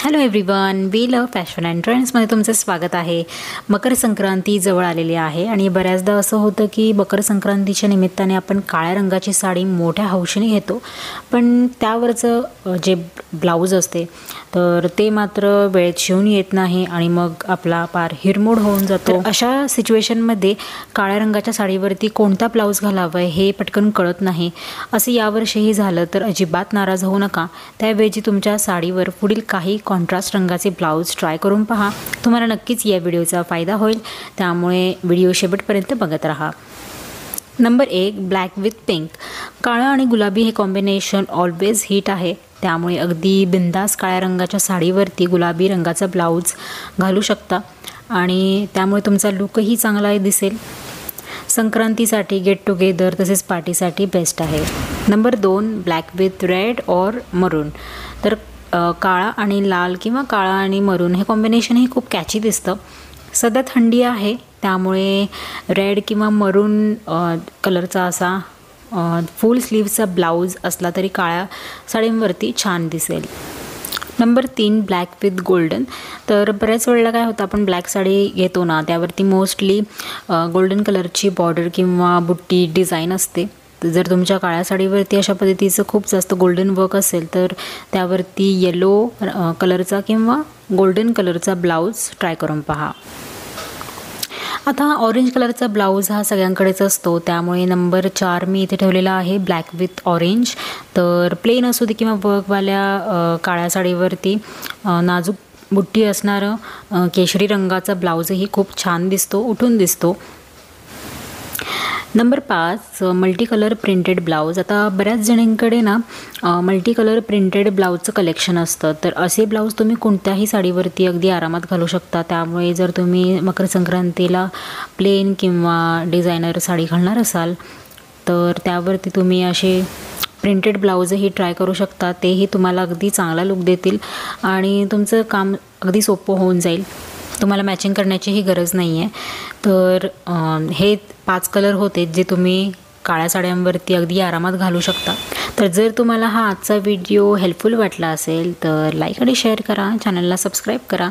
Hello everyone, we love fashion and ट्रेंड्समध्ये तुमचं स्वागत आहे। मकर संक्रांती जवळ आलेली आहे आणि बऱ्याचदा असं होतं की मकर संक्रांतीच्या निमित्ताने आपण काळ्या रंगाची साडी मोठ्या हौशीने घेतो, पण त्यावरचं जे ब्लाऊज असते तर ते मात्र वेळेत शिवून येत नाही आणि मग आपला पार हिरमोड होऊन जातो। अशा सिच्युएशनमध्ये काळ्या रंगाच्या साडीवरती कोणता ब्लाऊज घालावा हे पटकन कळत नाही। असं यावर्षीही झालं तर अजिबात नाराज होऊ नका। त्याऐवजी तुमच्या साडीवर पुढील काही कॉन्ट्रास्ट रंगाचे ब्लाऊज ट्राय करून पहा, तुम्हाला नक्कीच या व्हिडिओचा फायदा होईल, त्यामुळे व्हिडिओ शेवटपर्यंत बघत राहा। Number 1, black with pink. काळा आणि गुलाबी हे कॉम्बिनेशन ऑलवेज हिट आहे, त्यामुळे अगदी बिंदास काळ्या रंगाच्या साडीवरती गुलाबी रंगाचा ब्लाऊज घालू शकता आणि त्यामुळे तुमचा लुकही चांगला दिसेल। संक्रांतीसाठी, गेट टुगेदर तसेच पार्टीसाठी बेस्ट आहे। नंबर 2, ब्लॅक विथ रेड और मरून। तर काळा आणि लाल किंवा काळा आणि मरून हे कॉम्बिनेशन हे खूप कॅची दिसतं। सध्या थंडी आहे, त्यामुळे रेड किंवा मरून कलरचा असा फुल स्लीव्हचा ब्लाऊज असला तरी काळ्या साडींवरती छान दिसेल। Number 3, black with golden. तर बऱ्याच वेळेला काय होतं, आपण ब्लॅक साडी घेतो ना, त्यावरती मोस्टली गोल्डन कलरची बॉर्डर किंवा बुट्टी डिझाईन असते। जर तुमच्या काळ्या साडीवरती अशा पद्धतीचं खूप जास्त गोल्डन वर्क असेल तर त्यावरती येलो कलरचा किंवा गोल्डन कलरचा ब्लाऊज ट्राय करून पहा। आता ऑरेंज कलरचा ब्लाऊज हा सगळ्यांकडेच असतो, त्यामुळे नंबर 4 मी इथे ठेवलेला आहे, ब्लॅक विथ ऑरेंज। तर प्लेन असू दे किंवा वर्कवाल्या काळ्या साडीवरती नाजूक बुट्टी असणारं केशरी रंगाचा ब्लाऊजही खूप छान दिसतो, उठून दिसतो। Number 5, multi colour printed blouse. आता बऱ्याच जणांकडे ना मल्टी कलर प्रिंटेड ब्लाऊजचं कलेक्शन असतं, तर असे ब्लाऊज तुम्ही कोणत्याही साडीवरती अगदी आरामात घालू शकता। त्यामुळे जर तुम्ही मकर संक्रांतीला प्लेन किंवा डिझायनर साडी घालणार असाल तर त्यावरती तुम्ही असे प्रिंटेड ब्लाऊजही ट्राय करू शकता, तेही तुम्हाला अगदी चांगला लुक देतील आणि तुमचं काम अगदी सोपं होऊन जाईल, तुम्हाला मॅचिंग करण्याचीही गरज नाही आहे। तर हे 5 कलर होते जे तुम्ही काळ्या साड्यांवरती अगदी आरामात घालू शकता। तर जर तुम्हाला हा आजचा व्हिडिओ हेल्पफुल वाटला असेल तर लाईक आणि शेअर करा, चॅनलला सबस्क्राईब करा।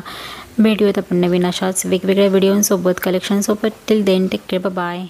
भेटूयात आपण नवीन अशाच वेगवेगळ्या व्हिडिओंसोबत, कलेक्शनसोबत। Till then take care, bye bye.